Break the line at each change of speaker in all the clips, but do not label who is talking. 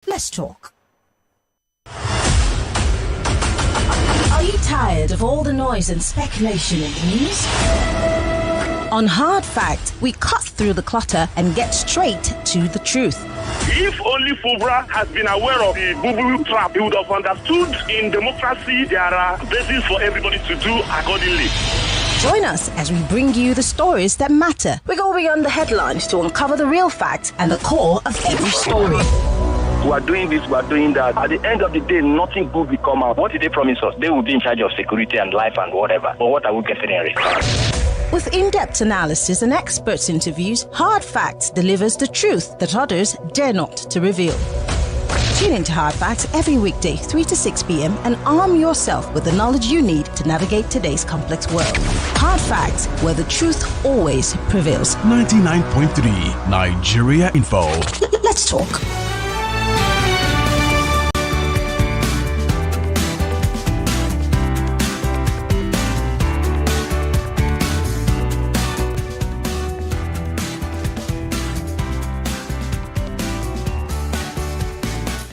Let's talk. Are you tired of all the noise and speculation in the news? On Hard Fact, we cut through the clutter and get straight to the truth.
If only Fubra has been aware of the boo-boo trap, he would have understood in democracy there are bases for everybody to do accordingly.
Join us as we bring you the stories that matter. We go beyond the headlines to uncover the real facts and the core of every story.
We are doing this, we are doing that. At the end of the day, nothing good will come out. What did they promise us? They will be in charge of security and life and whatever. But what are we getting in return?
With in-depth analysis and experts' interviews, Hard Facts delivers the truth that others dare not to reveal. Tune into Hard Facts every weekday, 3 to 6 p.m. and arm yourself with the knowledge you need to navigate today's complex world. Hard Facts, where the truth always prevails.
99.3 Nigeria Info.
Let's talk.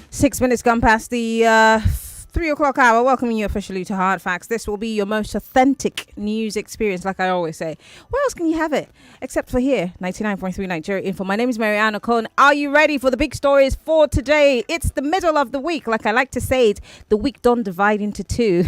Six minutes gone past the 3 o'clock hour. Welcoming you officially to Hard Facts. This will be your most authentic news experience, like I always say. Where else can you have it except for here? 99.3 Nigeria Info. My name is Maryann Okon. Are you ready for the big stories for today? It's the middle of the week. Like I like to say it, the week don't divide into two.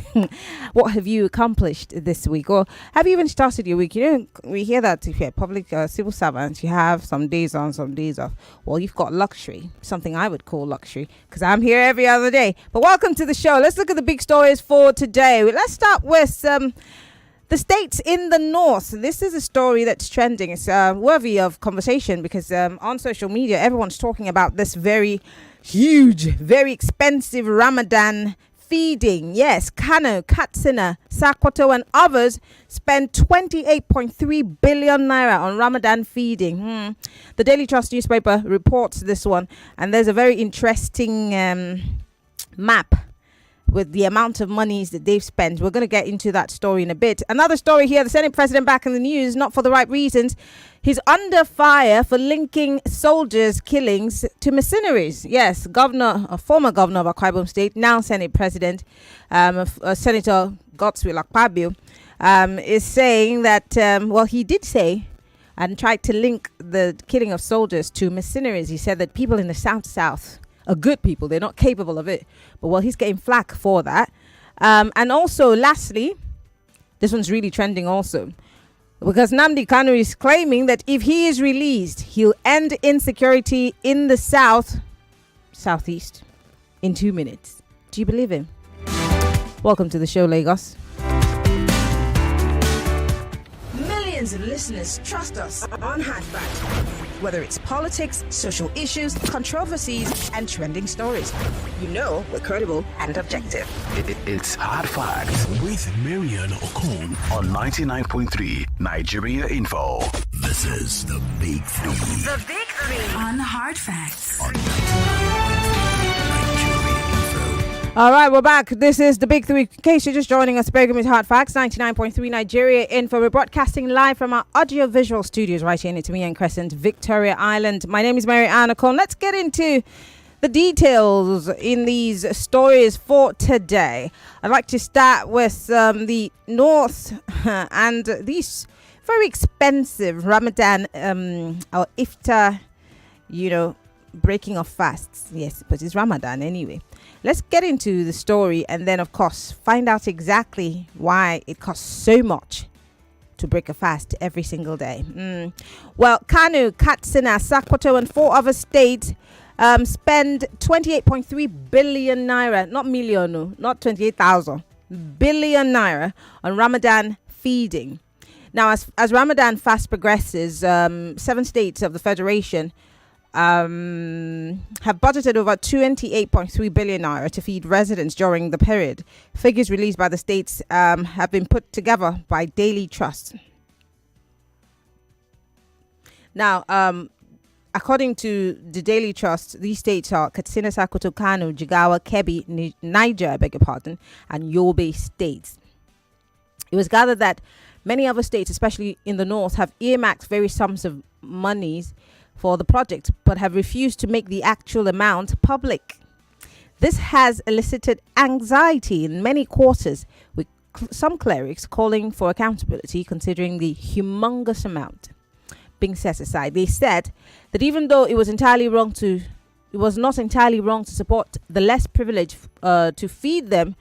What have you accomplished this week? Or have you even started your week? You know, we hear that if you're public civil servants, you have some days on, some days off. Well, you've got luxury, something I would call luxury, because I'm here every other day. But welcome to the show. Let's look at the big stories for today. Let's start with the states in the north. This is a story that's trending. It's worthy of conversation because on social media, everyone's talking about this very huge, very expensive Ramadan feeding. Yes, Kano, Katsina, Sokoto and others spent 28.3 billion naira on Ramadan feeding. The Daily Trust newspaper reports this one, and there's a very interesting map with the amount of monies that they've spent. We're going to get into that story in a bit. Another story here, the Senate president back in the news, not for the right reasons. He's under fire for linking soldiers' killings to mercenaries. Yes, former governor of Akpabio State, now Senate president, Senator Godswill Akpabio, is saying that, he did say and tried to link the killing of soldiers to mercenaries. He said that people in the South are good people. They're not capable of it. But he's getting flack for that. And also, lastly, this one's really trending also, because Nnamdi Kano is claiming that if he is released, he'll end insecurity in the southeast in 2 minutes. Do you believe him? Welcome to the show, Lagos.
Millions of listeners trust us on Hard Fact. Whether it's politics, social issues, controversies, and trending stories, you know we're credible and objective.
It's Hard Facts with Maryann Okon on 99.3 Nigeria Info. This is the Big Three.
The Big Three
on Hard Facts.
On 99.3 Nigeria Info.
All right, we're back. This is the Big Three. In case you're just joining us, program is Hard Facts, 99.3 Nigeria Info. We're broadcasting live from our audio-visual studios right here in Itumian Crescent, Victoria Island. My name is Maryann Okon. Let's get into the details in these stories for today. I'd like to start with the north and these very expensive Ramadan or iftar, breaking of fasts. Yes, but it's Ramadan anyway. Let's get into the story and then, of course, find out exactly why it costs so much to break a fast every single day. Well, Kano, Katsina, Sokoto and 4 other states spend 28.3 billion naira, not million, no, not 28,000, billion naira on Ramadan feeding. Now, as Ramadan fast progresses, 7 states of the Federation have budgeted over 28.3 billion naira to feed residents during the period. Figures released by the states have been put together by Daily Trust. Now, according to the Daily Trust, these states are Katsina, Sokoto, Kano, Jigawa, Kebbi, Niger, and Yobe states. It was gathered that many other states, especially in the north, have earmarked various sums of monies for the project, but have refused to make the actual amount public. This has elicited anxiety in many quarters, with some clerics calling for accountability considering the humongous amount being set aside. They said that even though it was not entirely wrong to support the less privileged to feed them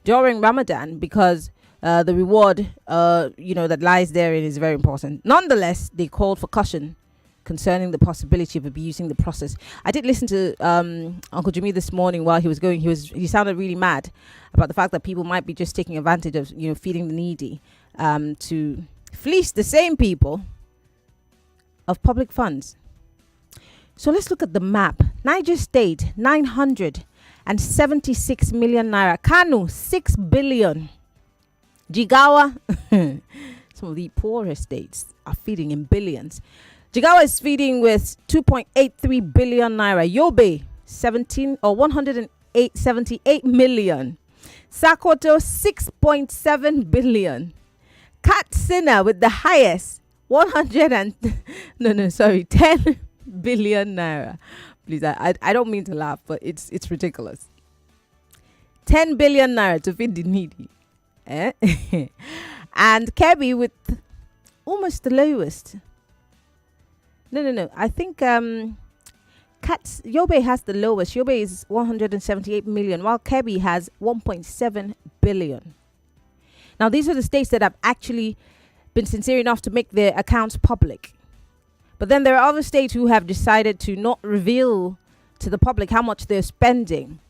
during Ramadan, because the reward that lies therein is very important. Nonetheless, they called for caution concerning the possibility of abusing the process. I did listen to Uncle Jimmy this morning while he was going. He sounded really mad about the fact that people might be just taking advantage of feeding the needy to fleece the same people of public funds. So let's look at the map. Niger State, 976 million naira. Kano, 6 billion. Jigawa, some of the poorest states are feeding in billions. Jigawa is feeding with 2.83 billion naira. Yobe, 178 million. Sokoto, 6.7 billion. Katsina with the highest, 10 billion naira. Please, I don't mean to laugh, but it's ridiculous. 10 billion naira to feed the needy. And Kebbi with almost the lowest. No. I think Yobe has the lowest. Yobe is 178 million, while Kebbi has 1.7 billion. Now, these are the states that have actually been sincere enough to make their accounts public. But then there are other states who have decided to not reveal to the public how much they're spending.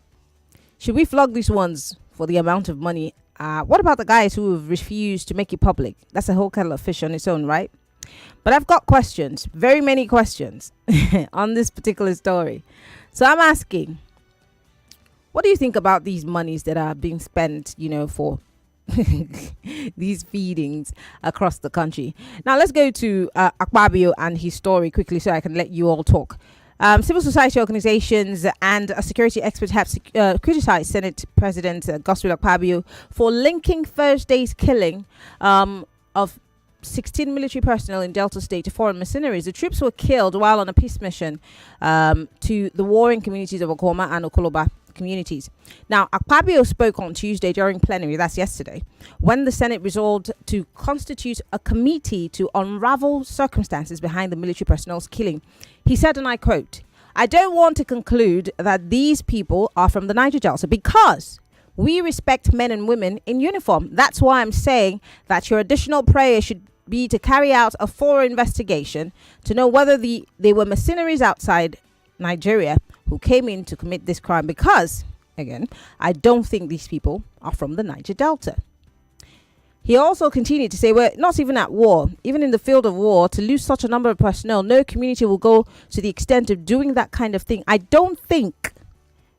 Should we flog these ones for the amount of money? What about the guys who have refused to make it public? That's a whole kettle of fish on its own, right? But I've got questions, very many questions on this particular story. So I'm asking, what do you think about these monies that are being spent, for these feedings across the country? Now let's go to Akpabio and his story quickly so I can let you all talk. Civil society organizations and security experts have criticized Senate President Godswill Akpabio for linking Thursday's killing of 16 military personnel in Delta State to foreign mercenaries. The troops were killed while on a peace mission to the warring communities of Okoma and Okoloba communities. Now, Akpabio spoke on Tuesday during plenary, that's yesterday, when the Senate resolved to constitute a committee to unravel circumstances behind the military personnel's killing. He said, and I quote, "I don't want to conclude that these people are from the Niger Delta because we respect men and women in uniform. That's why I'm saying that your additional prayer should be to carry out a thorough investigation to know whether they were mercenaries outside Nigeria who came in to commit this crime, because, again, I don't think these people are from the Niger Delta." He also continued to say, we're not even at war. Even in the field of war, to lose such a number of personnel, no community will go to the extent of doing that kind of thing. I don't think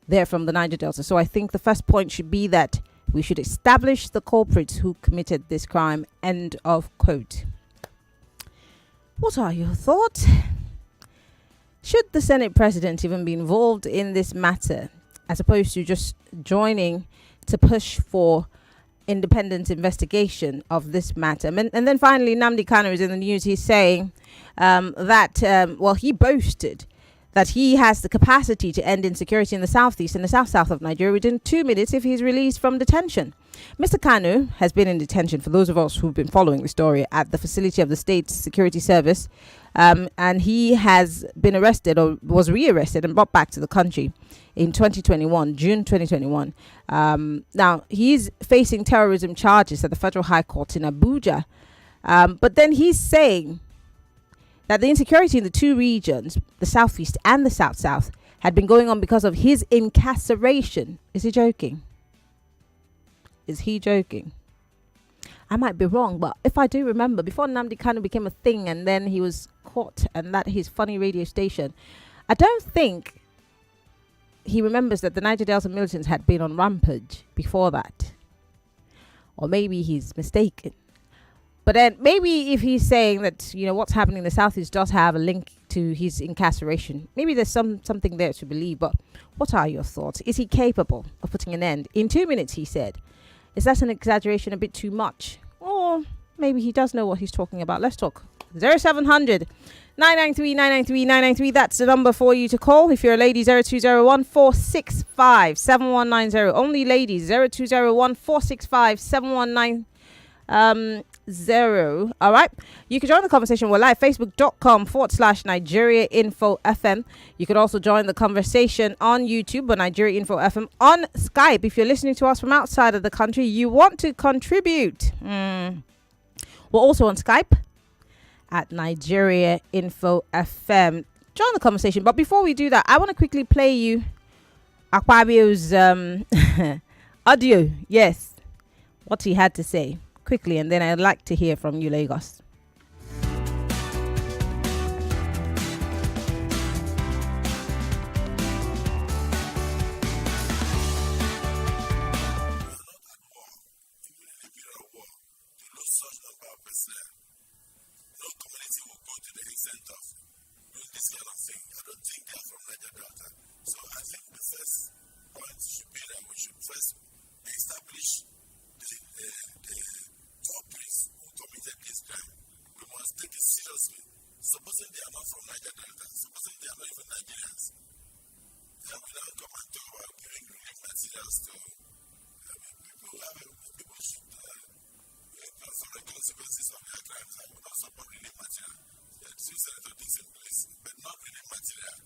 they're from the Niger Delta. So I think the first point should be that we should establish the culprits who committed this crime. End of quote. What are your thoughts? Should the Senate President even be involved in this matter, as opposed to just joining to push for independent investigation of this matter? And then finally, Nnamdi Kano is in the news. He's saying that he boasted that he has the capacity to end insecurity in the southeast and the south of Nigeria within 2 minutes if he's released from detention. Mr. Kano has been in detention, for those of us who've been following the story, at the facility of the State Security Service, and he has been arrested, or was rearrested and brought back to the country in June 2021. Now, he's facing terrorism charges at the Federal High Court in Abuja, but then he's saying that the insecurity in the two regions, the southeast and the south, had been going on because of his incarceration. Is he joking? I might be wrong, but if I do remember, before Nnamdi Kano became a thing and then he was caught and that his funny radio station, I don't think he remembers that the Niger Delta militants had been on rampage before that. Or maybe he's mistaken. But then maybe if he's saying that, what's happening in the southeast does have a link to his incarceration, maybe there's something there to believe. But what are your thoughts? Is he capable of putting an end in 2 minutes, he said? Is that an exaggeration, a bit too much? Or maybe he does know what he's talking about? Let's talk. 0700 993. That's the number for you to call. If you're a lady, 0201 465 7190. Only ladies, 0201 465 7190. All right, you can join the conversation. We're live, facebook.com/Nigeria Info FM. You could also join the conversation on YouTube or Nigeria Info FM. On Skype, if you're listening to us from outside of the country, you want to contribute. We're also on Skype at Nigeria Info FM. Join the conversation. But before we do that, I want to quickly play you Akpabio's audio. Yes, what he had to say. Quickly, and then I'd like to hear from you, Lagos.
Supposing they are not from Niger Delta, supposing they are not even Nigerians, then we now come and talk about giving relief materials to people should suffer the consequences of their crimes. I would not support relief material. There are two sets of things in place, but not relief material.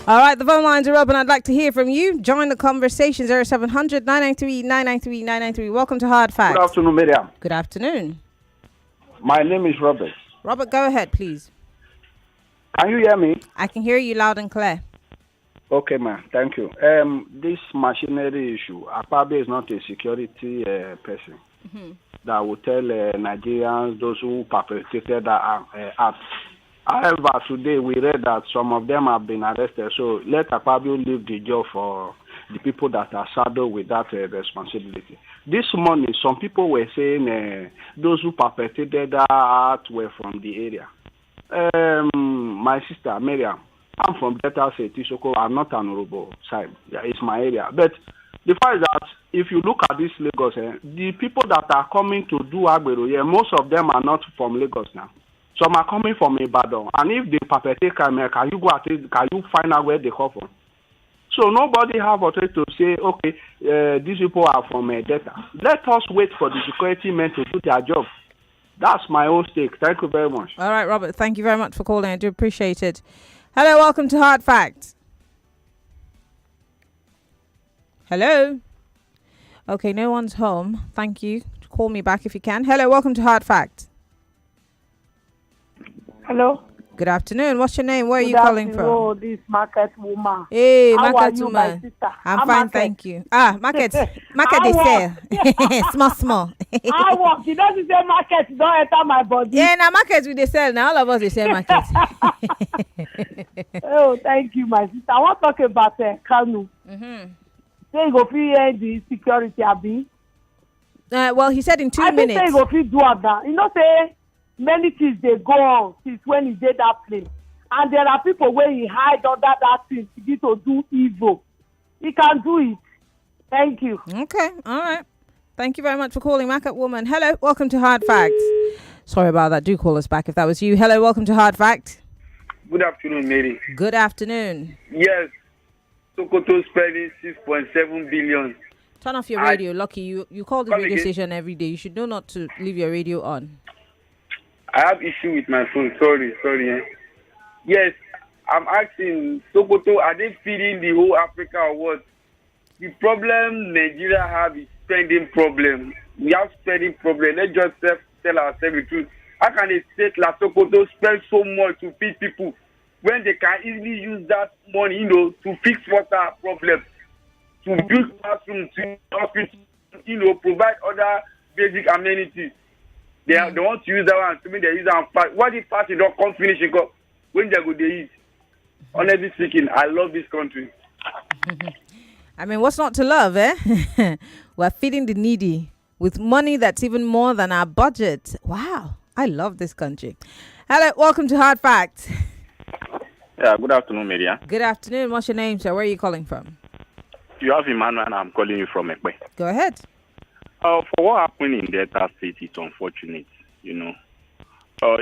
All right, the phone lines are open. I'd like to hear from you. Join the conversation, 0700 993. Welcome to Hard Facts.
Good afternoon, Miriam.
Good afternoon.
My name is Robert.
Robert, go ahead, please.
Can you hear me?
I can hear you loud and clear.
Okay, ma'am. Thank you. This machinery issue, Akpabio is not a security person that will tell Nigerians, those who perpetrated that act. However, today we read that some of them have been arrested. So let Akpabio leave the job for the people that are saddled with that responsibility. This morning, some people were saying those who perpetrated that act were from the area. My sister, Maryann, I'm from Delta State, Isoko. I'm not an Urobo side. Yeah, it's my area. But the fact is that if you look at this Lagos, the people that are coming to do Agbero, most of them are not from Lagos now. Some are coming from Ibadan. And if they perpetrate crime, can you find out where they come from? So nobody have authority to say, okay, these people are from Delta. Let us wait for the security men to do their job. That's my own stake. Thank you very much.
All right, Robert. Thank you very much for calling. I do appreciate it. Hello, welcome to Hard Facts. Hello. Okay, no one's home. Thank you. Call me back if you can. Hello, welcome to Hard Facts.
Hello.
Good afternoon. What's your name? Where are you calling from?
Oh, this market woman.
Hey,
How
market
are you,
woman.
my sister?
I'm fine,
market.
thank you. Market they sell. small.
I walk. You know, the same market don't enter my body.
Yeah, now market we they sell. Now all of us they sell market.
Oh, thank you, my sister. I want to talk about Kano. Say you go fear the security, Abi.
Well, he said in 2 minutes.
I think say you go feel do that. You know, say many things they go on since when he did that place, and there are people where he hide under that thing to get to do evil. He can do it. Thank you.
Okay, all right. Thank you very much for calling, Market Woman. Hello, welcome to Hard Facts. Sorry about that. Do call us back if that was you. Hello, welcome to Hard Facts.
Good afternoon, Mary.
Good afternoon.
Yes, Sokoto spending 6.7 billion.
Turn off your radio, Lucky. You call the radio station every day. You should know not to leave your radio on.
I have issue with my phone. Sorry. Yes, I'm asking Sokoto, are they feeding the whole Africa or what? The problem Nigeria have is spending problem. We have spending problem. Let's just tell ourselves the truth. How can a state like Sokoto spend so much to feed people when they can easily use that money, to fix water problems, to build classrooms, to hospitals, provide other basic amenities? They want to use that one to me. They use that one fast. What if party don't come finish it up when they go they eat? Honestly speaking, I love this country.
I mean, what's not to love, eh? We're feeding the needy with money that's even more than our budget. Wow, I love this country. Hello, welcome to Hard Facts.
Yeah, good afternoon, Media.
Good afternoon. What's your name, sir? Where are you calling from?
You have Emmanuel, and I'm calling you from Ekpe.
Go ahead.
For what happened in Delta State, it's unfortunate. you know.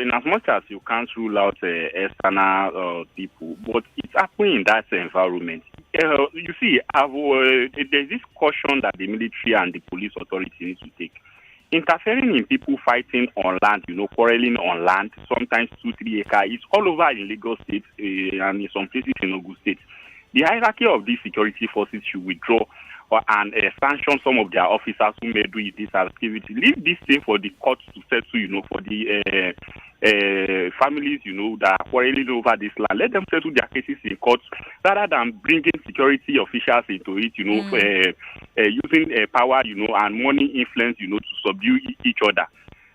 In as much as you can't rule out external people, but it's happening in that environment. You see, there's this caution that the military and the police authorities need to take. Interfering in people fighting on land, you know, quarreling on land, sometimes 2-3 acres, it's all over in Lagos State and in some places in Ogun State. The hierarchy of these security forces should withdraw and sanction some of their officers who may do this activity. Leave this thing for the courts to settle, you know, for the families, you know, that are quarreling over this land. Let them settle their cases in courts rather than bringing security officials into it, you know, using power, you know, and money influence, you know, to subdue each other.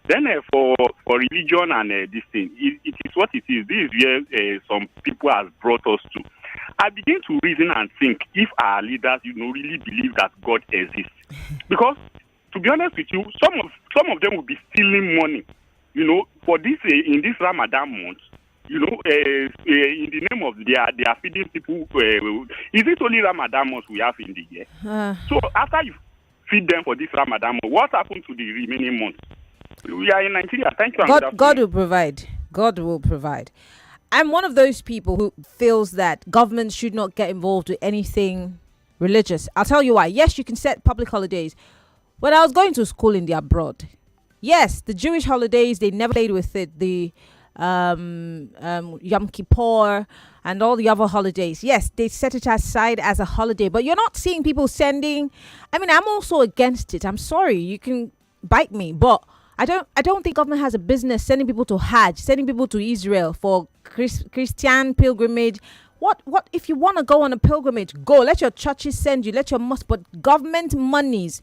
Then for religion and this thing, it is what it is. This is where some people have brought us to. I begin to reason and think if our leaders, you know, really believe that God exists. Because, to be honest with you, some of them will be stealing money, you know, for this in this Ramadan month. You know, in the name of they are feeding people. Is it only Ramadan month we have in the year? So after you feed them for this Ramadan month, what happened to the remaining months? We are in Nigeria. Thank you.
God will provide. God will provide. I'm one of those people who feels that government should not get involved with anything religious. I'll tell you why. Yes, you can set public holidays. When I was going to school in the abroad, yes, the Jewish holidays, they never played with it. The Yom Kippur and all the other holidays. Yes, they set it aside as a holiday. But you're not seeing people sending... I mean, I'm also against it. I'm sorry. You can bite me. But I don't think government has a business sending people to Hajj, sending people to Israel for Christian pilgrimage. What if you want to go on a pilgrimage, go. Let your churches send you, let your mosque, but government monies,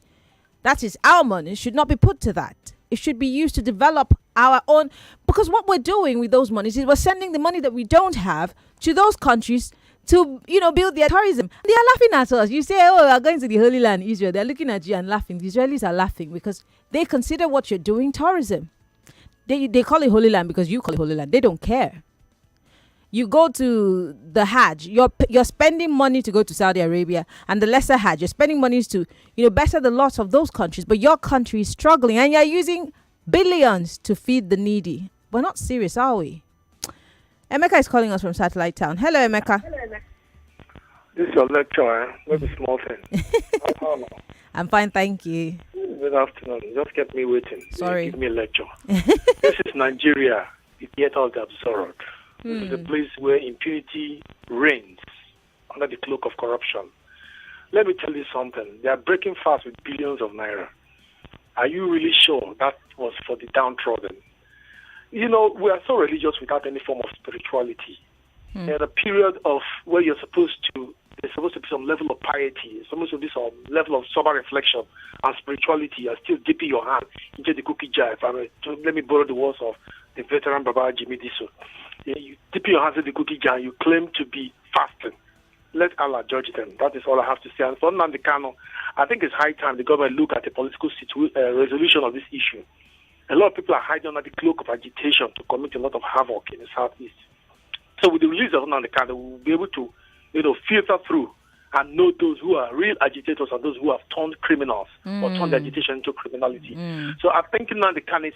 that is our money, should not be put to that. It should be used to develop our own, because what we're doing with those monies is we're sending the money that we don't have to those countries to, you know, build their tourism. They are laughing at us. You say, oh, we're going to the Holy Land, Israel. They're looking at you and laughing. The Israelis are laughing because they consider what you're doing tourism. They call it Holy Land because you call it Holy Land. They don't care. You go to the Hajj, you're spending money to go to Saudi Arabia, and the lesser Hajj, you're spending money to, you know, better the lot of those countries, but your country is struggling and you're using billions to feed the needy. We're not serious, are we? Emeka is calling us from Satellite Town. Hello, Emeka.
This is your lecture, Not a small thing.
I'm fine, thank you.
Good afternoon. Just kept me waiting.
Sorry.
Give me a lecture. This is Nigeria, the theater of the absurd. This is a place where impunity reigns under the cloak of corruption. Let me tell you something. They are breaking fast with billions of naira. Are you really sure that was for the downtrodden? You know, we are so religious without any form of spirituality. There's a period of where there's supposed to be some level of piety, there's supposed to be some level of sober reflection and spirituality. You're still dipping your hand into the cookie jar. Let me borrow the words of the veteran Baba Jimmy Diso. You dip your hands in the cookie jar and you claim to be fasting. Let Allah judge them. That is all I have to say. And for Nnamdi Kano, I think it's high time the government look at the political resolution of this issue. A lot of people are hiding under the cloak of agitation to commit a lot of havoc in the southeast. So with the release of Nnamdi Kano, we'll be able to, you know, filter through and know those who are real agitators and those who have turned criminals or turned agitation into criminality. So I think Nnamdi Kano,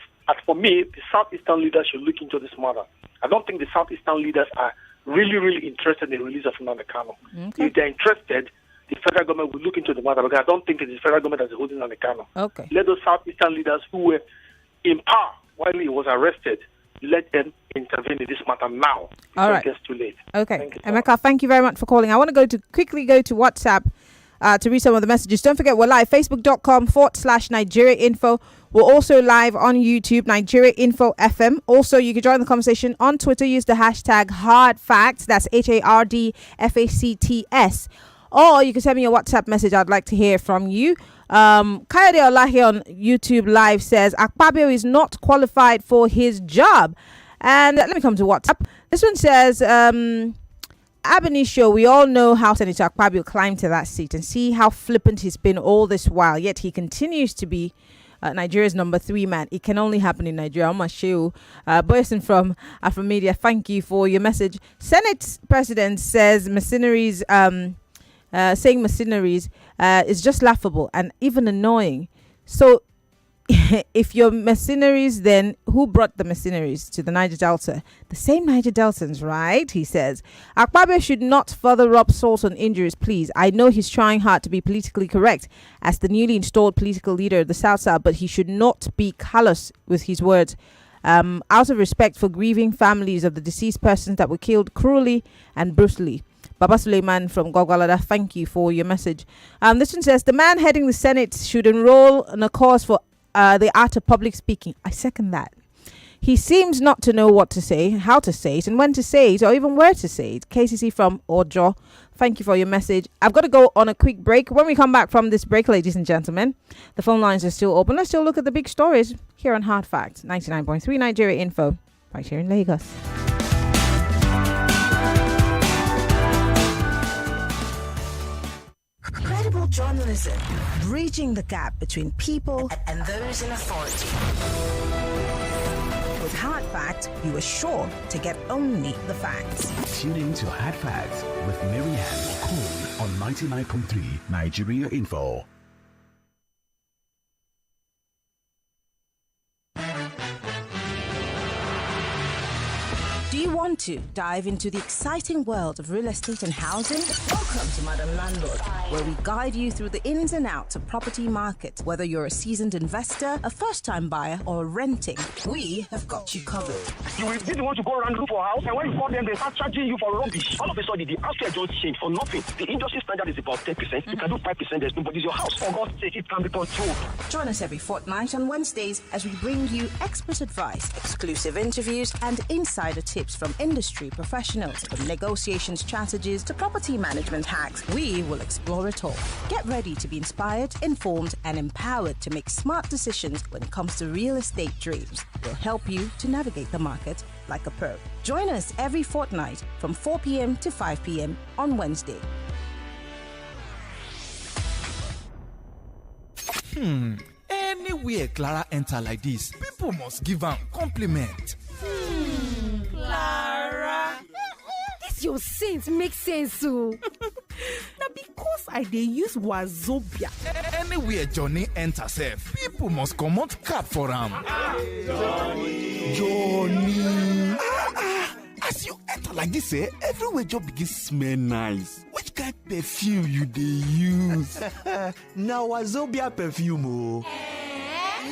for me, the southeastern leaders should look into this matter. I don't think the southeastern leaders are really interested in the release of Nnamdi Kano. Okay. If they're interested, the federal government will look into the matter, because I don't think it's the federal government that's holding Nnamdi Kano.
Okay.
Let those southeastern leaders who were in power while he was arrested, let them intervene in this matter now.
All right.
It gets too late.
Okay. Emeka, thank you very much for calling. I want to quickly go to WhatsApp to read some of the messages. Don't forget, we're live, facebook.com/Nigeria Info. We're also live on YouTube, Nigeria Info FM. Also, you can join the conversation on Twitter. Use the hashtag HardFacts. That's HARDFACTS. Or you can send me a WhatsApp message. I'd like to hear from you. Kayode Olahi on YouTube Live says, Akpabio is not qualified for his job. And let me come to WhatsApp. This one says, Abanisho, we all know how Senator Akpabio climbed to that seat, and see how flippant he's been all this while. Yet he continues to be Nigeria's number 3 man. It can only happen in Nigeria. Omasheu Boyson from Afromedia, thank you for your message. Senate President says mercenaries, saying mercenaries is just laughable and even annoying. So if you're mercenaries, then who brought the mercenaries to the Niger Delta? The same Niger Deltans, right? He says. Akpabio should not further rub salt on injuries, please. I know he's trying hard to be politically correct as the newly installed political leader of the South, but he should not be callous with his words. Out of respect for grieving families of the deceased persons that were killed cruelly and brutally. Baba Suleiman from Gogwalada, thank you for your message. This one says, the man heading the Senate should enroll in a course for the art of public speaking. I second that. He seems not to know what to say, how to say it, and when to say it, or even where to say it. KCC from Ojo, thank you for your message. I've got to go on a quick break. When we come back from this break, ladies and gentlemen, the phone lines are still open. Let's still look at the big stories here on Hard Facts, 99.3 Nigeria Info, right here in Lagos.
Credible journalism, bridging the gap between people and those in authority. With Hard Facts, you are sure to get only the facts.
Tune in to Hard Facts with Maryann Okon on 99.3 Nigeria Info.
Do you want to dive into the exciting world of real estate and housing? Welcome to Madam Landlord, where we guide you through the ins and outs of property market. Whether you're a seasoned investor, a first-time buyer, or renting, we have got you covered.
You didn't want to go around look for a house, and when you call them, they start charging you for rubbish. All of a sudden, the house just changed for nothing. The industry standard is about 10%. You can do 5%. There's nobody's your house. For God's sake, it can be controlled.
Join us every fortnight on Wednesdays as we bring you expert advice, exclusive interviews, and insider tips from industry professionals. From negotiation strategies to property management hacks, we will explore it all. Get ready to be inspired, informed, and empowered to make smart decisions when it comes to real estate dreams. We'll help you to navigate the market like a pro. Join us every fortnight from 4 p.m. to 5 p.m. on Wednesday.
Anywhere Clara enter like this, people must give am compliment.
Clara, this your sense makes sense, so.
Now because I dey use Wazobia.
Anywhere Johnny enter sef, people must comot cap for am. Johnny. As you enter like this, everywhere just begin smell nice. Which kind of perfume you dey use?
Now Wazobia perfume.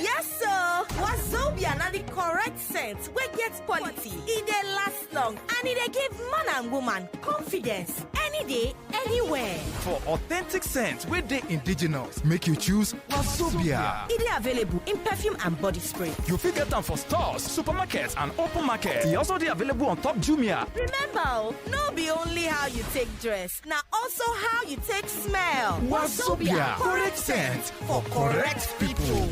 Yes, sir. Wazobia na the correct scent wey get quality. E dey last long and e dey give man and woman confidence any day, anywhere.
For authentic scent wey dey indigenous, make you choose Wazobia.
E dey available in perfume and body spray.
You fit get am for stores, supermarkets, and open market. E also dey available on top Jumia.
Remember, no be only how you take dress, na also how you take smell.
Wazobia, correct scent for correct people.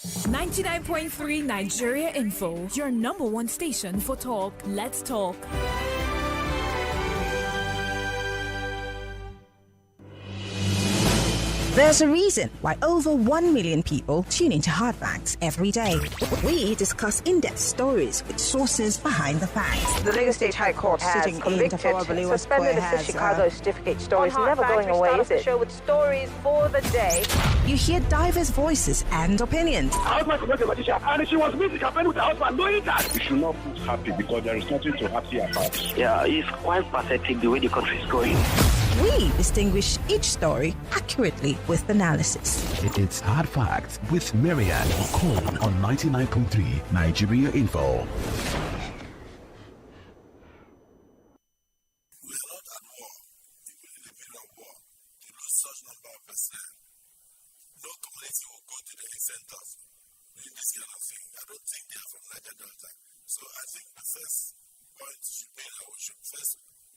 99.3 Nigeria Info, your number one station for talk. Let's talk.
There's a reason why over 1 million people tune into Hard Facts every day. We discuss in-depth stories with sources behind the facts.
The Lagos State High Court
sitting in
suspended the Chicago certificate story is never going away, is it? Show with stories for the day.
You hear diverse voices and opinions.
And she was meeting campaign with her husband, knowing that.
You should not put happy because there is nothing to happy about.
Yeah, it's quite pathetic the way the country is going.
We distinguish each story accurately with analysis.
It's Hard Facts with Maryann Okon on 99.3 Nigeria Info.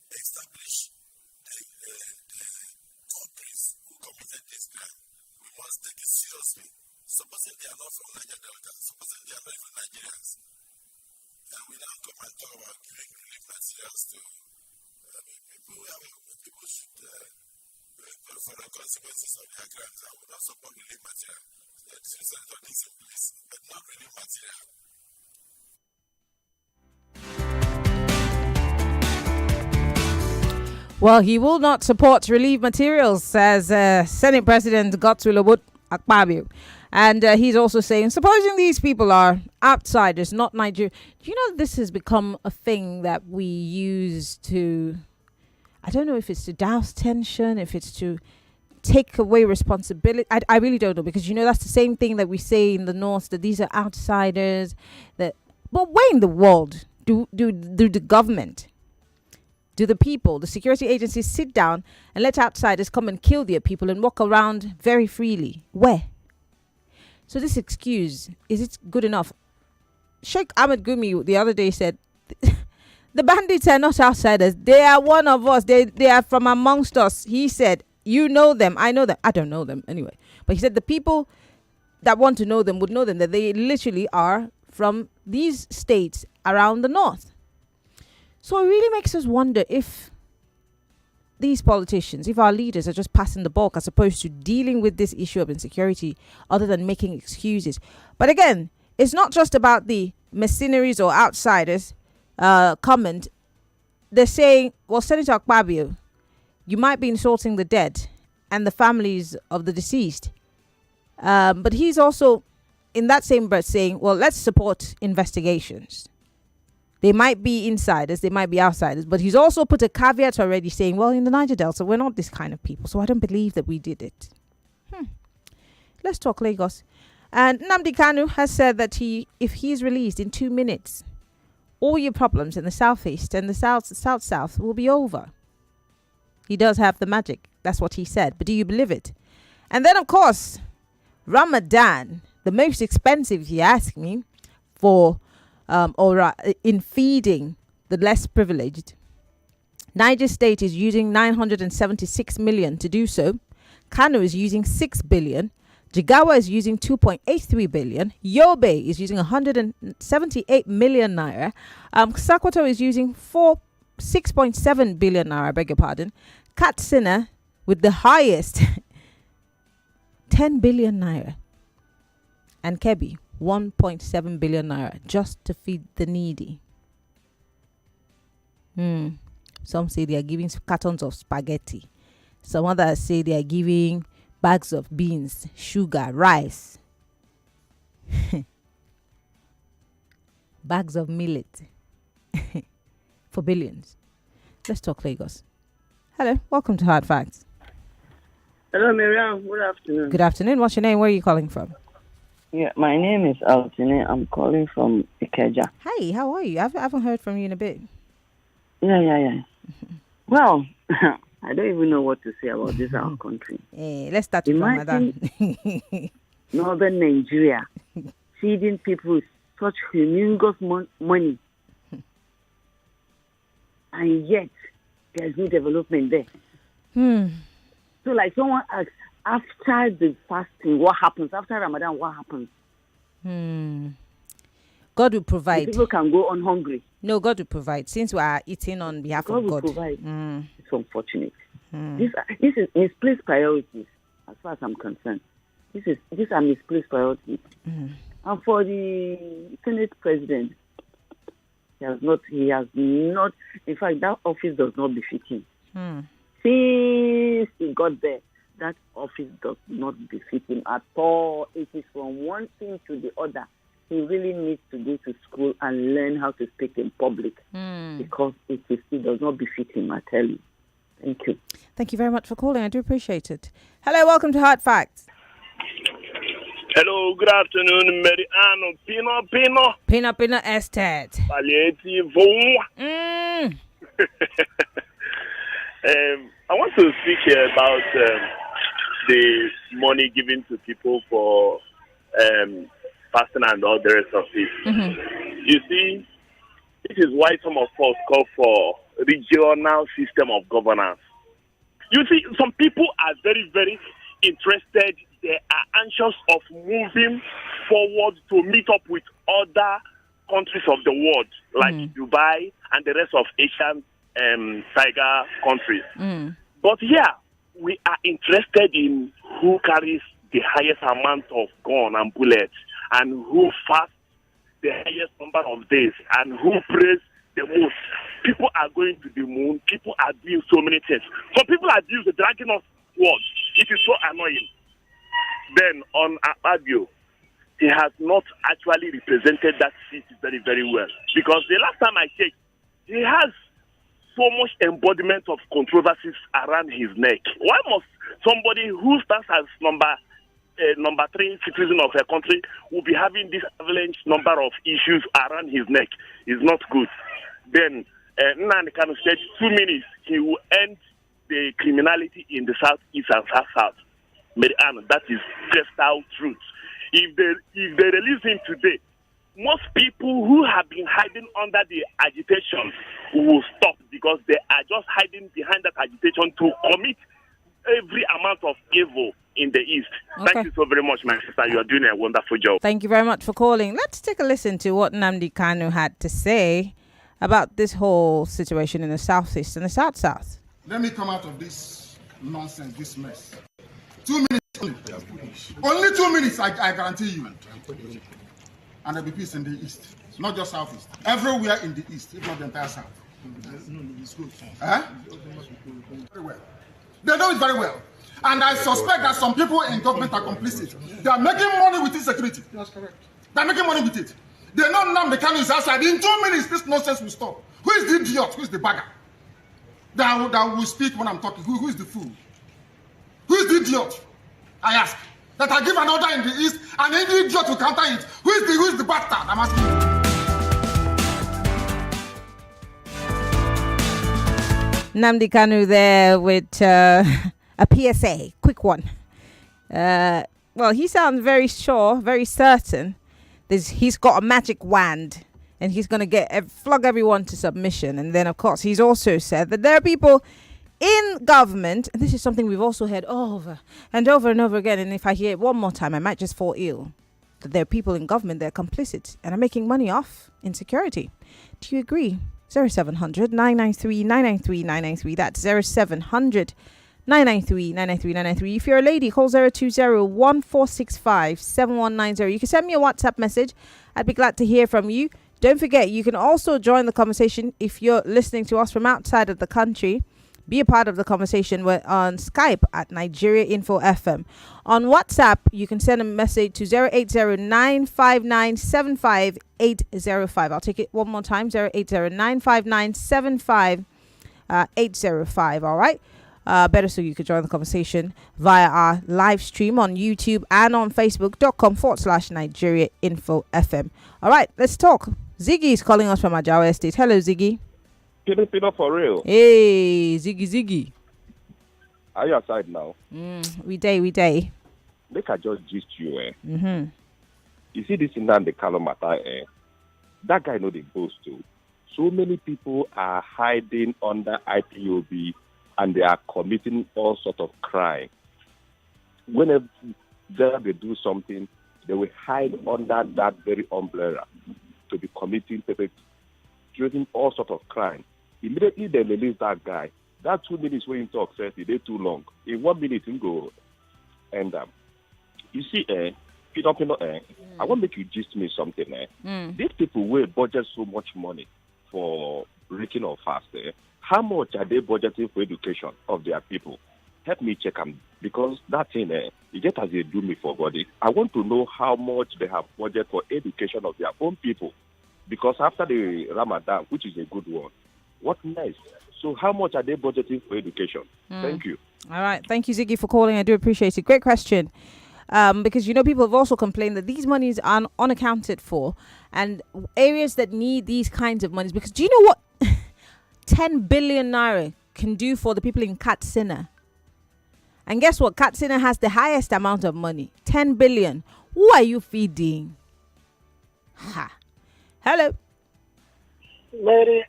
Establish the culprits who committed this crime. We must take it seriously. Supposing they are not from Niger Delta, supposing they are not even Nigerians. And we now come and talk about giving relief materials to people. People should for the consequences of their crimes. I would not support relief material. Suicide or things in place, but not relief material.
Well, he will not support relief materials, says Senate President Godswill Akpabio. And he's also saying, supposing these people are outsiders, not Nigeria. Do you know this has become a thing that we use to, I don't know if it's to douse tension, if it's to take away responsibility. I really don't know, because, that's the same thing that we say in the North, that these are outsiders. But where in the world do the government, do the people, the security agencies sit down and let outsiders come and kill their people and walk around very freely? Where? So this excuse, is it good enough? Sheikh Ahmed Gumi the other day said, the bandits are not outsiders. They are one of us. They are from amongst us. He said, you know them. I know them. I don't know them anyway. But he said the people that want to know them would know them, that they literally are from these states around the north. So it really makes us wonder if these politicians, if our leaders are just passing the buck as opposed to dealing with this issue of insecurity other than making excuses. But again, it's not just about the mercenaries or outsiders comment. They're saying, well, Senator Akpabio, you might be insulting the dead and the families of the deceased. But he's also, in that same breath, saying, well, let's support investigations. They might be insiders, they might be outsiders, but he's also put a caveat already saying, well, in the Niger Delta, we're not this kind of people, so I don't believe that we did it. Let's talk Lagos. And Nnamdi Kano has said that if he's released in 2 minutes, all your problems in the southeast and the south will be over. He does have the magic. That's what he said. But do you believe it? And then, of course, Ramadan, the most expensive, if you ask me, in feeding the less privileged. Niger State is using 976 million to do so. Kano is using 6 billion. Jigawa is using 2.83 billion. Yobe is using 178 million naira. Sokoto is using 6.7 billion naira, I beg your pardon. Katsina with the highest 10 billion naira. And Kebbi 1.7 billion naira just to feed the needy. Some say they are giving cartons of spaghetti. Some others say they are giving bags of beans, sugar, rice, bags of millet for billions. Let's talk Lagos. Hello, welcome to Hard Facts.
Hello, Maryann. Good afternoon.
Good afternoon. What's your name? Where are you calling from?
Yeah, my name is Altine. I'm calling from Ikeja.
Hi, how are you? I haven't heard from you in a bit.
Yeah. Well, I don't even know what to say about this our country.
Let's start with Ramadan.
Northern Nigeria feeding people with such humongous money, and yet there's no development there. So, like someone asked, after the fasting, what happens? After Ramadan, what happens?
God will provide.
The people can go on hungry.
No, God will provide. Since we are eating on behalf of God.
God will provide. It's unfortunate. This is misplaced priorities, as far as I'm concerned. These are misplaced priorities. And for the Senate president, he has not. In fact, that office does not befit him. Since he got there, that office does not befit him at all. It is from one thing to the other. He really needs to go to school and learn how to speak in public, because it does not befit him, I tell you. Thank you.
Thank you very much for calling. I do appreciate it. Hello, welcome to Hard Facts.
Hello, good afternoon, Maryann.
Pino Estate.
Palliative. I want to speak here about the money given to people for fasting and all the rest of it. You see, this is why some of us call for regional system of governance. You see, some people are very, very interested. They are anxious of moving forward to meet up with other countries of the world, like Dubai and the rest of Asian tiger countries. But here, we are interested in who carries the highest amount of gun and bullets, and who fasts the highest number of days, and who prays the most. People are going to the moon. People are doing so many things. Some people are dragging us towards. It is so annoying. Then on Akpabio, he has not actually represented that seat very, very well. Because the last time I checked, he has so much embodiment of controversies around his neck. Why must somebody who stands as number 3 citizen of a country will be having this avalanche number of issues around his neck? Is not good. Then Nnamdi Kano said 2 minutes he will end the criminality in the southeast and south. Maryann, that is crystal truth. If they release him today, most people who have been hiding under the agitation will stop because they are just hiding behind that agitation to commit every amount of evil in the East.
Okay.
Thank you so very much, my sister. You are doing a wonderful job.
Thank you very much for calling. Let's take a listen to what Nnamdi Kano had to say about this whole situation in the southeast and the south.
Let me come out of this nonsense, this mess. 2 minutes only. Only 2 minutes, I guarantee you. And there'll be peace in the east. Not just southeast. Everywhere in the east, if not the entire south. Very well. They know it very well. And I suspect that some people in government are complicit. They are making money with insecurity. That's correct. They are making money with it. They know Nnamdi Kano is outside. In 2 minutes, this nonsense will stop. Who is the idiot? Who is the bagger? That will speak when I'm talking. Who is the fool? Who is the idiot? I ask. That I give an order in the east and the idiot will counter it. Who is the bastard? I'm asking
you. Nnamdi Kano there with a PSA, quick one. Well, he sounds very sure, very certain. He's got a magic wand and he's going to flog everyone to submission. And then, of course, he's also said that there are people in government, and this is something we've also heard over and over and over again, and if I hear it one more time, I might just fall ill, that there are people in government that are complicit and are making money off insecurity. Do you agree? 0700 993 993 993. That's 0700 993 993 993. If you're a lady, call 020 1465 7190. You can send me a WhatsApp message. I'd be glad to hear from you. Don't forget, you can also join the conversation if you're listening to us from outside of the country. Be a part of the conversation. We're on Skype at Nigeria Info FM. On WhatsApp, you can send a message to 080-959-75805. I'll take it one more time, 080-959-75805. All right? Better so you could join the conversation via our live stream on YouTube and on Facebook.com/Nigeria Info FM. All right, let's talk. Ziggy is calling us from Ajawa Estate. Hello, Ziggy.
Pino for real.
Hey, Ziggy.
Are you outside now?
We day.
Make I just gist you, You see this Nnamdi Kano matter, that guy know the boast too. So many people are hiding under IPOB and they are committing all sorts of crime. Whenever they do something, they will hide under that very umbrella to be committing all sorts of crime. Immediately they release that guy. That 2 minutes when you talk says it is too long. In 1 minute you go end up. You see, Pino, I want to make you gist me something. These people will budget so much money for breaking or fast. How much are they budgeting for education of their people? Help me check them because that thing, it just as they do me for body. I want to know how much they have budget for education of their own people. Because after the Ramadan, which is a good one, what next? So how much are they budgeting for education? Thank you.
All right. Thank you, Ziggy, for calling. I do appreciate it. Great question. Because, people have also complained that these monies are unaccounted for and areas that need these kinds of monies. Because do you know what 10 billion naira can do for the people in Katsina? And guess what? Katsina has the highest amount of money. 10 billion. Who are you feeding? Ha. Hello.
Mary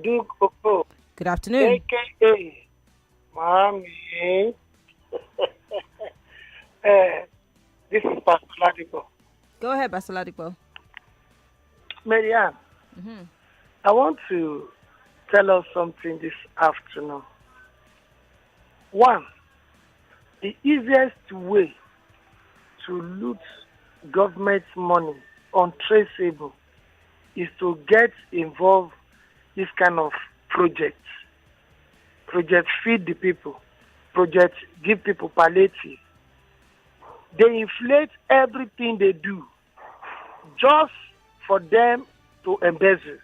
Duke Oko.
Good afternoon.
AKA Mommy. This is Pastor Ladipo.
Go ahead, Pastor Ladipo.
Maryann, I want to tell us something this afternoon. One, the easiest way to loot government money untraceable is to get involved in this kind of projects. Project feed the people. Project give people palliative. They inflate everything they do just for them to embezzle.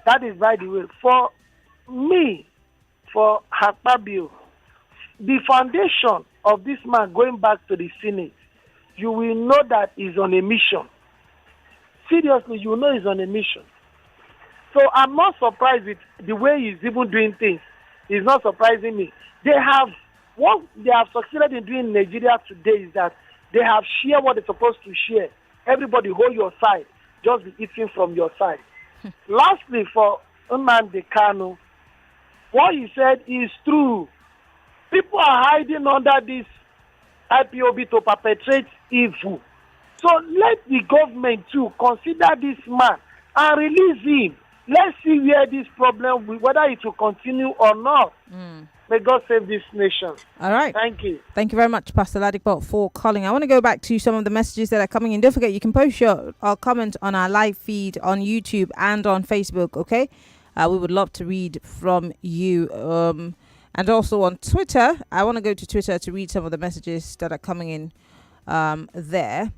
That is, by the way, for me, for Akpabio, the foundation of this man going back to the Senate, you will know that he's on a mission. Seriously, you know he's on a mission. So I'm not surprised with the way he's even doing things. It's not surprising me. What they have succeeded in doing in Nigeria today is that they have shared what they're supposed to share. Everybody hold your side. Just be eating from your side. Lastly, for Nnamdi Kano, what he said is true. People are hiding under this IPOB to perpetrate evil. So let the government too consider this man and release him. Let's see where this problem, whether it will continue or not. May God save this nation.
All right.
Thank you.
Thank you very much, Pastor Ladikbot, for calling. I want to go back to some of the messages that are coming in. Don't forget, you can post your comment on our live feed on YouTube and on Facebook, okay? We would love to read from you. And also on Twitter. I want to go to Twitter to read some of the messages that are coming in there.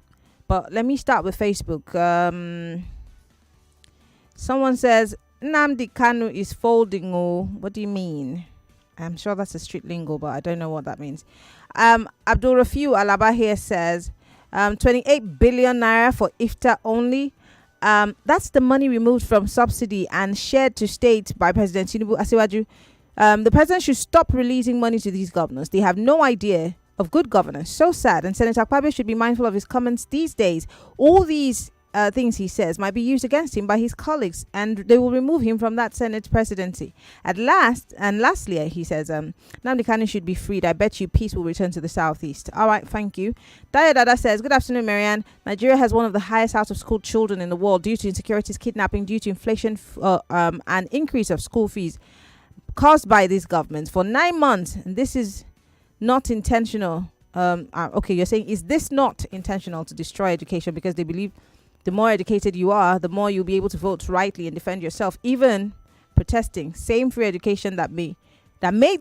But let me start with Facebook. Someone says, Nnamdi Kano is folding. Oh, what do you mean? I'm sure that's a street lingo, but I don't know what that means. Abdul Rafiu Alaba here says, 28 billion naira for iftar only. That's the money removed from subsidy and shared to states by President Tinubu Asiwaju. The president should stop releasing money to these governors. They have no idea of good governance. So sad. And Senator Akpabio should be mindful of his comments these days. All these things he says might be used against him by his colleagues, and they will remove him from that Senate presidency. Lastly, he says, Nnamdi Kano should be freed. I bet you peace will return to the southeast. All right, thank you. Daya Dada says, good afternoon, Maryann. Nigeria has one of the highest out-of-school children in the world due to insecurities, kidnapping, due to inflation, and increase of school fees caused by this government for 9 months. And this is not intentional. Okay, you're saying, is this not intentional to destroy education because they believe the more educated you are, the more you'll be able to vote rightly and defend yourself, even protesting. Same free education that made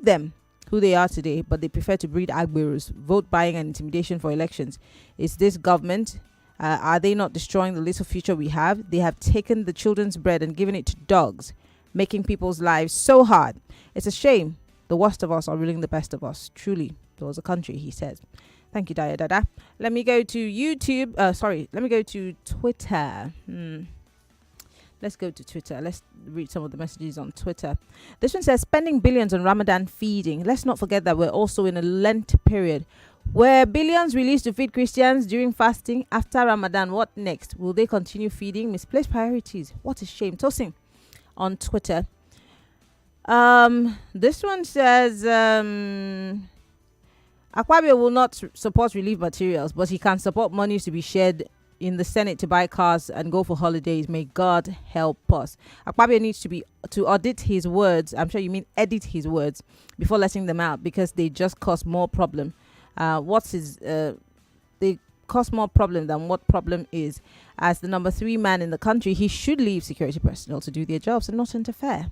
them who they are today, but they prefer to breed agberos, vote buying and intimidation for elections. Is this government, are they not destroying the little future we have? They have taken the children's bread and given it to dogs, making people's lives so hard. It's a shame. The worst of us are ruling the best of us. Truly, there was a country, he says. Thank you, Daya Dada. Let me go to YouTube. Let me go to Twitter. Let's go to Twitter. Let's read some of the messages on Twitter. This one says, spending billions on Ramadan feeding. Let's not forget that we're also in a Lent period. Were billions released to feed Christians during fasting after Ramadan? What next? Will they continue feeding? Misplaced priorities. What a shame. Tossing on Twitter. This one says, Akpabio will not support relief materials, but he can support monies to be shared in the Senate to buy cars and go for holidays. May God help us. Akpabio needs to audit his words. I'm sure you mean edit his words before letting them out, because they just cause more problem. They cause more problem than what problem is. As the number 3 man in the country, he should leave security personnel to do their jobs and not interfere.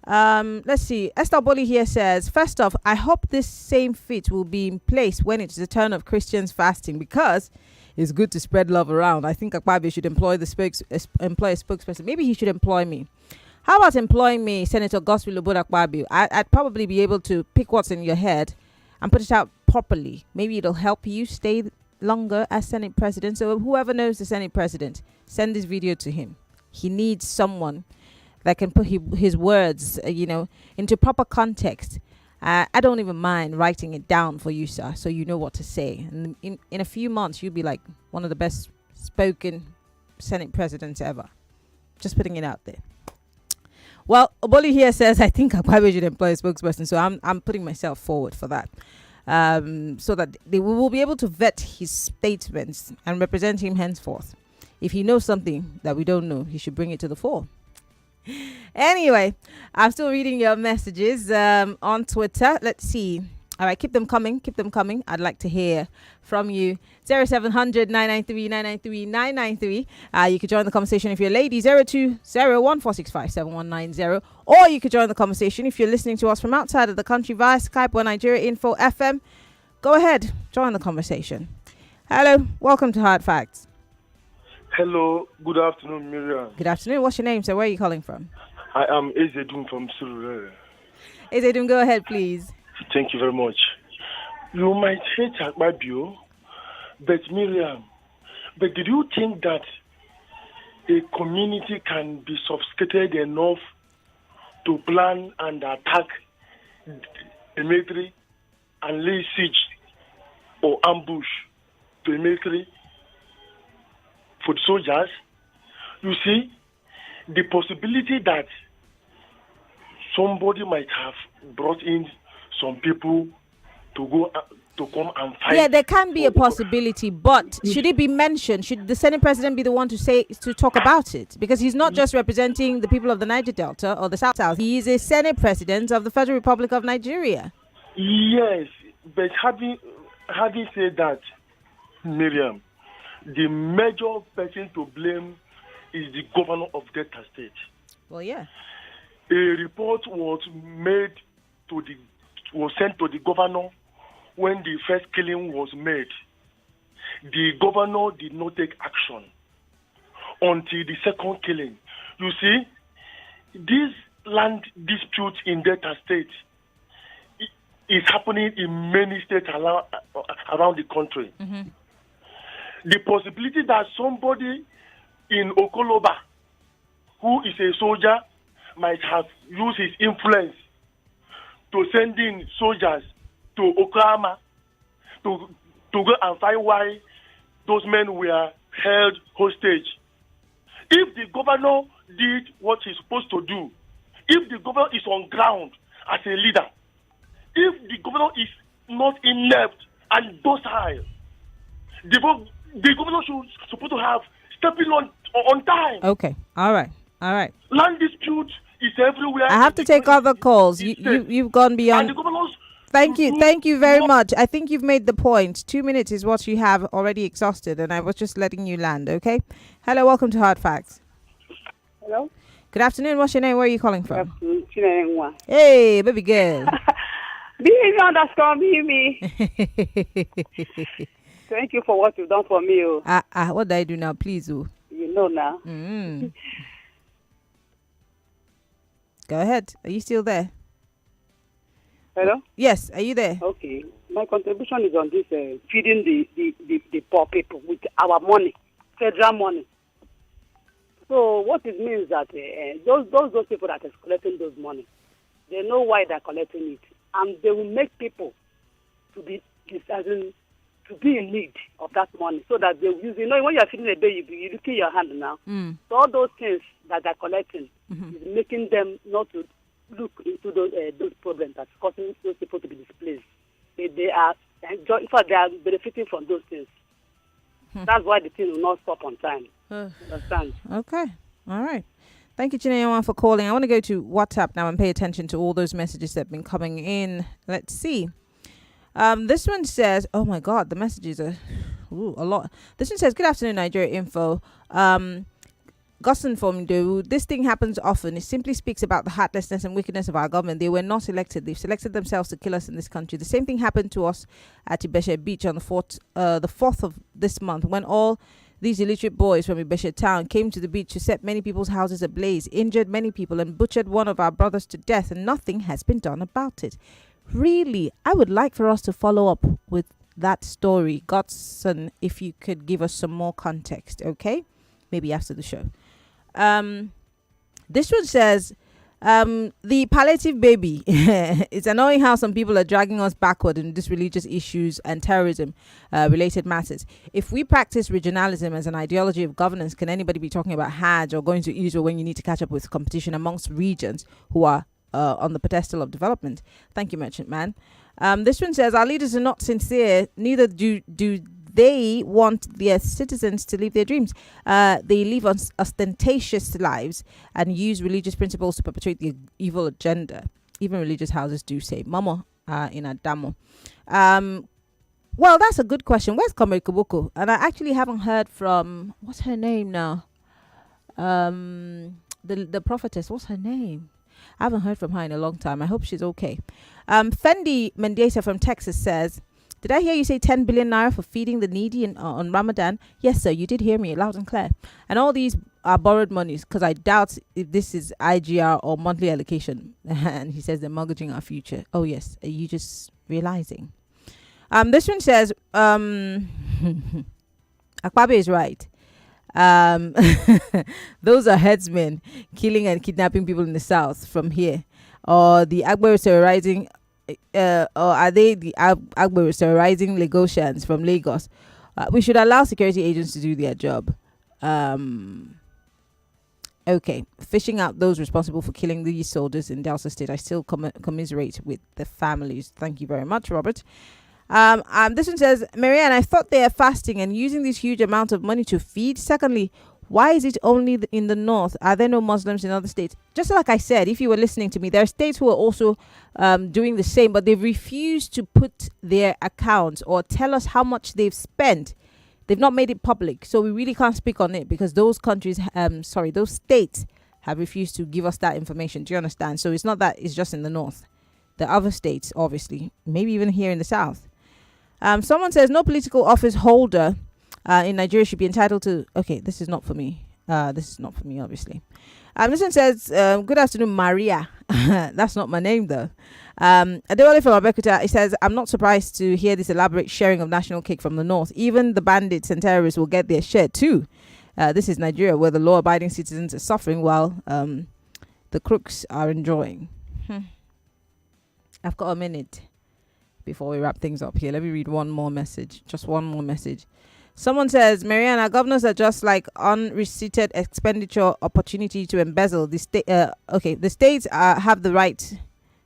Let's see. Esther Boli here says, first off, I hope this same fit will be in place when it's the turn of Christians fasting, because it's good to spread love around. I think Akpabio should employ a spokesperson. Maybe he should employ me. How about employing me, Senator Gospel Obod Akpabio? I'd probably be able to pick what's in your head and put it out properly. Maybe it'll help you stay longer as Senate president. So whoever knows the Senate president, send this video to him. He needs someone that can put his words, into proper context. I don't even mind writing it down for you, sir, so you know what to say. And in a few months, you'll be like one of the best spoken Senate presidents ever. Just putting it out there. Well, Oboli here says, I think Akpabio should employ a spokesperson, so I'm putting myself forward for that. So that we will be able to vet his statements and represent him henceforth. If he knows something that we don't know, he should bring it to the fore. Anyway, I'm still reading your messages on Twitter. Let's see. All right, keep them coming. I'd like to hear from you. 0700 993 993 993. You could join the conversation if you're a lady. 0201465790. Or you could join the conversation if you're listening to us from outside of the country via Skype or Nigeria Info FM. Go ahead, join the conversation. Hello, welcome to Hard Facts.
Hello, good afternoon, Miriam.
Good afternoon. What's your name, sir? Where are you calling from?
I am Ezedun from Surulere.
Ezedun, go ahead, please.
Thank you very much. You might hate Akpabio, but Miriam, but did you think that a community can be sophisticated enough to plan and attack the military and lay siege or ambush to the military for the soldiers? You see, the possibility that somebody might have brought in some people to go to come and fight.
Yeah, there can be a possibility, but should it be mentioned? Should the Senate President be the one to talk about it? Because he's not just representing the people of the Niger Delta or the South. He is a Senate President of the Federal Republic of Nigeria.
Yes, but having said that, Miriam, the major person to blame is the governor of Delta State.
Well, yeah.
A report was sent to the governor when the first killing was made. The governor did not take action until the second killing. You see, this land dispute in Delta State is happening in many states around the country.
Mm-hmm.
The possibility that somebody in Okoloba, who is a soldier, might have used his influence to send in soldiers to Oklahoma to go and find why those men were held hostage. If the governor did what he's supposed to do, if the governor is on ground as a leader, if the governor is not inept and docile, the governor should supposed to have stepping on time.
Okay. All right.
Land dispute is everywhere.
I have to take other calls. You've gone beyond.
And the governors.
Thank you very much. I think you've made the point. 2 minutes is what you have already exhausted, and I was just letting you land. Okay. Hello, welcome to Hard Facts.
Hello.
Good afternoon. What's your name? Where are you calling from?
Chinenwa.
Hey, baby girl.
Mimi. Thank you for what you've done for me.
What do I do now, please?
You know now.
Go ahead. Are you still there?
Hello?
Yes, are you there?
Okay. My contribution is on this feeding the poor people with our money, federal money. So what it means that those people that are collecting those money, they know why they're collecting it, and they will make people to be in need of that money, so that they will use. You know, when you're feeding a baby, you look in your hand now. So all those things that they're collecting is making them not to look into those problems that's causing those people to be displaced. They are enjoying, in fact, they are benefiting from those things. That's why the thing will not stop on time. Understand?
Okay. All right. Thank you, Chineyewan, for calling. I want to go to WhatsApp now and pay attention to all those messages that have been coming in. Let's see. This one says, oh my God, the messages are a lot. This one says, good afternoon, Nigeria Info. Gusson from Do, this thing happens often. It simply speaks about the heartlessness and wickedness of our government. They were not elected. They've selected themselves to kill us in this country. The same thing happened to us at Ibesha Beach on the 4th of this month, when all these illiterate boys from Ibesha town came to the beach to set many people's houses ablaze, injured many people, and butchered one of our brothers to death, and nothing has been done about it. Really, I would like for us to follow up with that story. Godson, if you could give us some more context, okay? Maybe after the show. This one says, the palliative baby. It's annoying how some people are dragging us backward in these religious issues and terrorism related matters. If we practice regionalism as an ideology of governance, can anybody be talking about Hajj or going to Israel when you need to catch up with competition amongst regions who are on the pedestal of development? Thank you, Merchant Man. This one says, our leaders are not sincere, neither do they want their citizens to live their dreams. They live ostentatious lives and use religious principles to perpetuate the evil agenda. Even religious houses do say, Mama in Adamo. Well, that's a good question. Where's Comrade Kubuku? And I actually haven't heard from, what's her name now? The prophetess, what's her name? I haven't heard from her in a long time. I hope she's okay. Fendi Mendieta from Texas says, Did I hear you say 10 billion naira for feeding the needy on Ramadan? Yes, sir, you did hear me loud and clear. And all these are borrowed monies, because I doubt if this is IGR or monthly allocation. And he says they're mortgaging our future. Oh, yes. Are you just realizing? This one says, Akpabio is right. Those are headsmen killing and kidnapping people in the south from here. Or the Akpabio terrorizing... or are they the Akpabio terrorizing Lagosians from Lagos? We should allow security agents to do their job. Okay, fishing out those responsible for killing these soldiers in Delta State. I still commiserate with the families. Thank you very much, Robert. This one says, Maryann, I thought they are fasting and using this huge amount of money to feed. Secondly, why is it only in the north? Are there no Muslims in other states? Just like I said, if you were listening to me, there are states who are also doing the same, but they've refused to put their accounts or tell us how much they've spent. They've not made it public, so we really can't speak on it because those countries, those states have refused to give us that information. Do you understand? So it's not that it's just in the north. The other states, obviously, maybe even here in the south. Someone says no political office holder in Nigeria should be entitled to... Okay, this is not for me. This is not for me, obviously. This one says, good afternoon, Maria. That's not my name, though. Adewale from Abeokuta, it says, I'm not surprised to hear this elaborate sharing of national cake from the north. Even the bandits and terrorists will get their share, too. This is Nigeria, where the law-abiding citizens are suffering while the crooks are enjoying. I've got a minute before we wrap things up here. Let me read one more message. Just one more message. Someone says, Maryann, our governors are just like unreceipted expenditure opportunity to embezzle. The states have the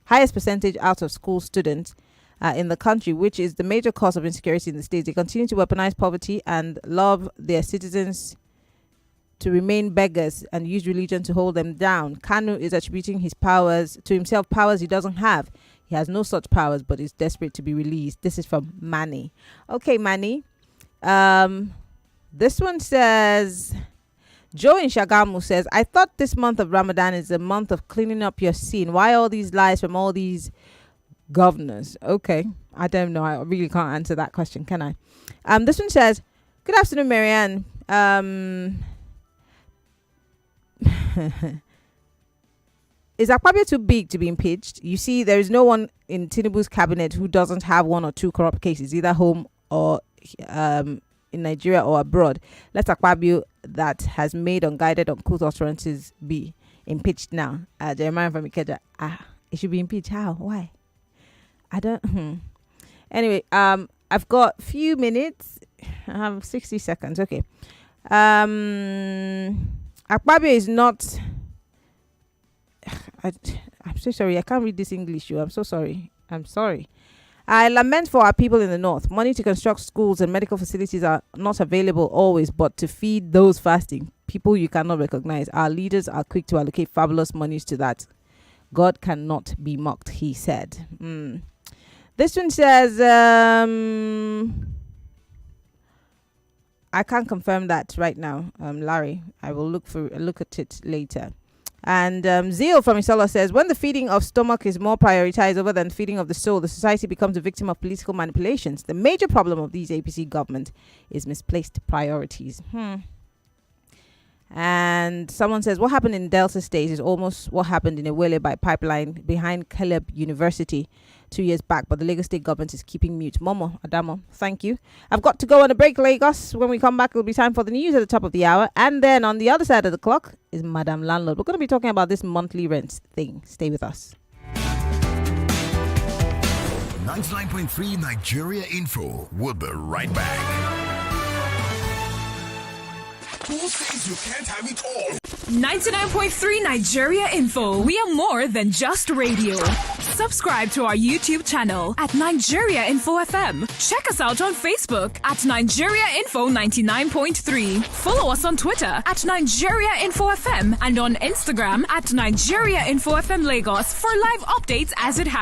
highest percentage out of school students in the country, which is the major cause of insecurity in the states. They continue to weaponize poverty and love their citizens to remain beggars and use religion to hold them down. Kano is attributing his powers to himself, powers he doesn't have. He has no such powers, but is desperate to be released. This is from Manny. Okay, Manny. This one says, Joe in Shagamu says, I thought this month of Ramadan is a month of cleaning up your scene. Why all these lies from all these governors? Okay, I don't know. I really can't answer that question, can I? This one says, good afternoon, Maryann. Is Akpabio too big to be impeached? You see, there is no one in Tinubu's cabinet who doesn't have one or two corrupt cases, either home or in Nigeria or abroad. Let Akpabio, that has made unguided, uncouth utterances, be impeached now. Jeremiah from Ikeja, it should be impeached. How? Why? I don't. Anyway, I've got few minutes. I have 60 seconds. Okay. Akpabio is not. I'm so sorry. I can't read this English. I'm so sorry. I'm sorry. I lament for our people in the north. Money to construct schools and medical facilities are not available always, but to feed those fasting, people you cannot recognize. Our leaders are quick to allocate fabulous monies to that. God cannot be mocked, he said. This one says, I can't confirm that right now, Larry. I will look at it later. And Zeal from Isola says, when the feeding of stomach is more prioritized over than feeding of the soul, the society becomes a victim of political manipulations. The major problem of these APC government is misplaced priorities. And someone says, what happened in Delta State is almost what happened in Ewele by pipeline behind Caleb University 2 years back, but the Lagos State government is keeping mute. Momo Adamo, thank you. I've got to go on a break, Lagos. When we come back, it'll be time for the news at the top of the hour. And then on the other side of the clock is Madam Landlord. We're going to be talking about this monthly rent thing. Stay with us.
99.3 Nigeria Info. We'll be right back. Who says you can't have it all?
99.3 Nigeria Info. We are more than just radio. Subscribe to our YouTube channel at Nigeria Info FM. Check us out on Facebook at Nigeria Info 99.3. Follow us on Twitter at Nigeria Info FM and on Instagram at Nigeria Info FM Lagos for live updates as it happens.